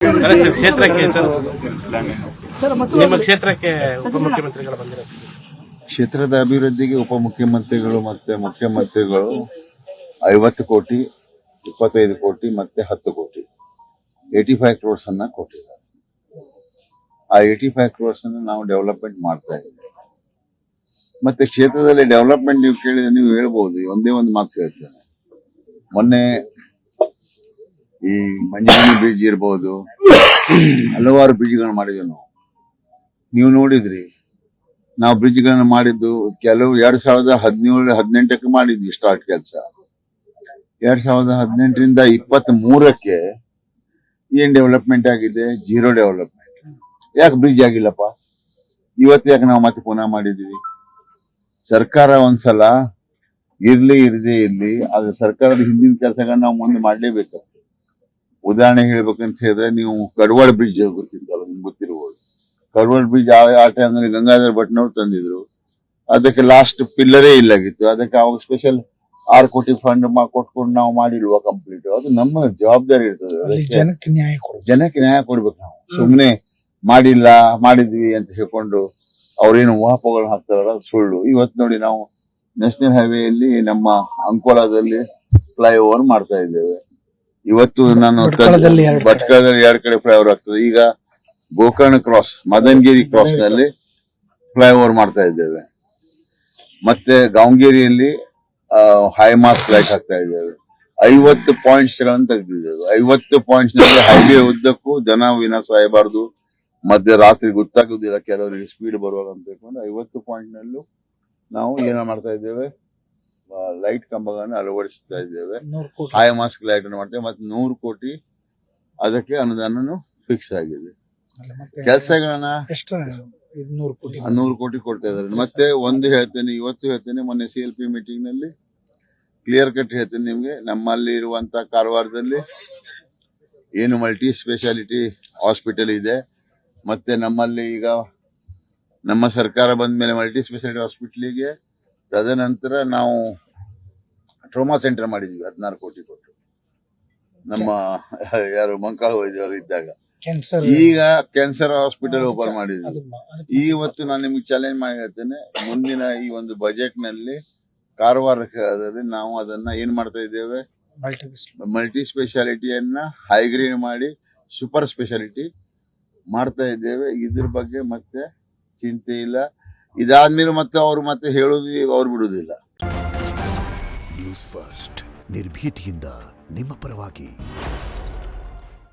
ಕ್ಷೇತ್ರಕ್ಕೆ ನಿಮ್ಮ ಕ್ಷೇತ್ರಕ್ಕೆ ಉಪಮುಖ್ಯಮಂತ್ರಿಗಳು ಬಂದಿರೋದು, ಕ್ಷೇತ್ರದ ಅಭಿವೃದ್ಧಿಗೆ ಉಪಮುಖ್ಯಮಂತ್ರಿಗಳು ಮತ್ತೆ ಮುಖ್ಯಮಂತ್ರಿಗಳು 50 ಕೋಟಿ, 25 ಕೋಟಿ ಮತ್ತೆ 10 ಕೋಟಿ 85 ಕ್ರೋರ್ಸ್ ಅನ್ನ ಕೊಟ್ಟಿದ್ದಾರೆ. ಆ 85 ಕ್ರೋರ್ಸ್ ಅನ್ನು ನಾವು ಡೆವಲಪ್ಮೆಂಟ್ ಮಾಡ್ತಾ ಇದ್ದೀವಿ. ಮತ್ತೆ ಕ್ಷೇತ್ರದಲ್ಲಿ ಡೆವಲಪ್ಮೆಂಟ್ ನೀವು ಕೇಳಿದ್ರೆ ನೀವು ಹೇಳ್ಬಹುದು. ಒಂದೇ ಒಂದು ಮಾತು ಹೇಳ್ತೇನೆ. ಮೊನ್ನೆ ಈ ಮಂಜಾನಿ ಬ್ರಿಡ್ಜ್ ಇರ್ಬೋದು, ಹಲವಾರು ಬ್ರಿಡ್ಜ್ಗಳನ್ನು ಮಾಡಿದ್ವಿ ನೀವು ನೋಡಿದ್ರಿ. ನಾವು ಬ್ರಿಡ್ಜ್ಗಳನ್ನು ಮಾಡಿದ್ದು ಕೆಲವು 2017-18ಕ್ಕೆ ಮಾಡಿದ್ವಿ ಸ್ಟಾರ್ಟ್ ಕೆಲಸ. 2018ರಿಂದ 23ಕ್ಕೆ ಏನ್ ಡೆವಲಪ್ಮೆಂಟ್ ಆಗಿದೆ? Zero development. ಯಾಕೆ ಬ್ರಿಡ್ಜ್ ಆಗಿಲ್ಲಪ್ಪ? ಇವತ್ತು ಯಾಕೆ ನಾವು ಮತ್ತೆ ಪುನಃ ಮಾಡಿದ್ವಿ? ಸರ್ಕಾರ ಒಂದ್ಸಲ ಇರ್ದೇ ಇರ್ಲಿ, ಆದ್ರೆ ಸರ್ಕಾರದ ಹಿಂದಿನ ಕೆಲಸಗಳನ್ನ ನಾವು ಮುಂದೆ ಮಾಡ್ಲೇಬೇಕು. ಉದಾಹರಣೆ ಹೇಳ್ಬೇಕಂತ ಹೇಳಿದ್ರೆ, ನೀವು ಕಡವಾಳ ಬ್ರಿಡ್ಜ್ ಗೊತ್ತಿತ್ತಲ್ಲ, ನಿಮ್ಗೆ ಗೊತ್ತಿರ್ಬೋದು. ಕಡವಾಳ ಬ್ರಿಡ್ಜ್ ಆ ಟೈಮ್ನಲ್ಲಿ ಗಂಗಾಧರ ಭಟ್ನವ್ರು ತಂದಿದ್ರು. ಅದಕ್ಕೆ ಲಾಸ್ಟ್ ಪಿಲ್ಲರೇ ಇಲ್ಲಾಗಿತ್ತು. ಅದಕ್ಕೆ ಅವಾಗ ಸ್ಪೆಷಲ್ 6 ಕೋಟಿ ಫಂಡ್ ಕೊಟ್ಕೊಂಡು ನಾವು ಮಾಡಿಲ್ವ ಕಂಪ್ಲೀಟ್. ಅದು ನಮ್ಮ ಜವಾಬ್ದಾರಿ ಇರ್ತದೆ. ಜನಕ್ಕೆ ನ್ಯಾಯ ಕೊಡ್ಬೇಕು. ನಾವು ಸುಮ್ನೆ ಮಾಡಿದ್ವಿ ಅಂತ ಹೇಳ್ಕೊಂಡು ಅವ್ರೇನು ಊಹಾಪೋಹಗಳು ಹಾಕ್ತಾರಲ್ಲ, ಸುಳ್ಳು. ಇವತ್ತು ನೋಡಿ, ನಾವು ನ್ಯಾಷನಲ್ ಹೈವೇಯಲ್ಲಿ ನಮ್ಮ ಅಂಕೋಲಾದಲ್ಲಿ ಫ್ಲೈಓವರ್ ಮಾಡ್ತಾ ಇದ್ದೇವೆ. ಇವತ್ತು ನಾನು ಭಟ್ಕಳದಲ್ಲಿ 2 ಕಡೆ ಫ್ಲೈಓವರ್ ಆಗ್ತದೆ. ಈಗ ಗೋಕರ್ಣ ಕ್ರಾಸ್, ಮದನಗಿರಿ ಕ್ರಾಸ್ ನಲ್ಲಿ ಫ್ಲೈಓವರ್ ಮಾಡ್ತಾ ಇದ್ದೇವೆ. ಮತ್ತೆ ಗಾಂವಗಿರಿಯಲ್ಲಿ ಹೈಮಾಸ್ ಲೈಟ್ ಹಾಕ್ತಾ ಇದ್ದೇವೆ. 50 ಪಾಯಿಂಟ್ಸ್ ಗಳನ್ನು ತೆಗೆದಿದ್ದೇವೆ. 50 ಪಾಯಿಂಟ್ಸ್ ನಲ್ಲಿ ಹೈವೇ ಉದ್ದಕ್ಕೂ ಜನ ವಿನಾಶ ಆಗಬಾರ್ದು, ಮಧ್ಯರಾತ್ರಿ ಗೊತ್ತಾಗುದಿಲ್ಲ ಕೆಲವರಿಗೆ ಸ್ಪೀಡ್ ಬರುವಾಗ ಅಂತ ಹೇಳ್ಕೊಂಡು 50 ಪಾಯಿಂಟ್ ನಲ್ಲೂ ನಾವು ಏನ ಮಾಡ್ತಾ ಇದ್ದೇವೆ, ಲೈಟ್ ಕಂಬಗಳನ್ನು ಅಳವಡಿಸ್ತಾ ಇದ್ದೇವೆ. ಹೈಮಾಸ್ಕ್ ಲೈಟ್ ಅನ್ನು ಮಾಡ್ತೇವೆ. ಮತ್ತೆ 100 ಕೋಟಿ ಅದಕ್ಕೆ ಅನುದಾನ ಫಿಕ್ಸ್ ಆಗಿದೆ. ಕೆಲಸಗಳನ್ನ 100 ಕೋಟಿ ಕೊಡ್ತಾ ಇದ್ದಾರೆ. ಮತ್ತೆ ಇವತ್ತು ಹೇಳ್ತೇನೆ, ಮೊನ್ನೆ CLP ಮೀಟಿಂಗ್ ನಲ್ಲಿ ಕ್ಲಿಯರ್ ಕಟ್ ಹೇಳ್ತೇನೆ ನಿಮ್ಗೆ. ನಮ್ಮಲ್ಲಿ ಇರುವಂತ ಕಾರವಾರದಲ್ಲಿ ಏನು ಮಲ್ಟಿ ಸ್ಪೆಷಾಲಿಟಿ ಹಾಸ್ಪಿಟಲ್ ಇದೆ. ಮತ್ತೆ ನಮ್ಮಲ್ಲಿ ಈಗ ನಮ್ಮ ಸರ್ಕಾರ ಬಂದ ಮೇಲೆ ಮಲ್ಟಿ ಸ್ಪೆಷಾಲಿಟಿ ಹಾಸ್ಪಿಟಲ್ಗೆ ತದನಂತರ ನಾವು ಟ್ರೋಮಾ ಸೆಂಟರ್ ಮಾಡಿದ್ವಿ 16 ಕೋಟಿ ಕೊಟ್ಟು, ನಮ್ಮ ಯಾರು ಮಂಕಾಳ ವೈದ್ಯರು ಇದ್ದಾಗ. ಈಗ ಕ್ಯಾನ್ಸರ್ ಹಾಸ್ಪಿಟಲ್ ಓಪನ್ ಮಾಡಿದ್ವಿ. ಇವತ್ತು ನಾನು ನಿಮ್ಗೆ ಚಾಲೆಂಜ್ ಮಾಡಿ ಹೇಳ್ತೇನೆ, ಮುಂದಿನ ಈ ಒಂದು ಬಜೆಟ್ ನಲ್ಲಿ ಕಾರವಾರದಲ್ಲಿ ನಾವು ಅದನ್ನ ಏನ್ ಮಾಡ್ತಾ ಇದ್ದೇವೆ, ಮಲ್ಟಿ ಸ್ಪೆಷಾಲಿಟಿಯನ್ನ ಹೈಗ್ರೇಡ್ ಮಾಡಿ ಸೂಪರ್ ಸ್ಪೆಷಾಲಿಟಿ ಮಾಡ್ತಾ ಇದ್ದೇವೆ. ಇದ್ರ ಬಗ್ಗೆ ಮತ್ತೆ ಚಿಂತೆ ಇಲ್ಲ. ಇದಾದ್ಮೇಲೆ ಮತ್ತೆ ಮತ್ತೆ ಹೇಳೋದು ಅವ್ರು ಬಿಡುವುದಿಲ್ಲ. ನ್ಯೂಸ್ ಫಸ್ಟ್, ನಿರ್ಭೀತಿಯಿಂದ ನಿಮ್ಮ ಪರವಾಗಿ.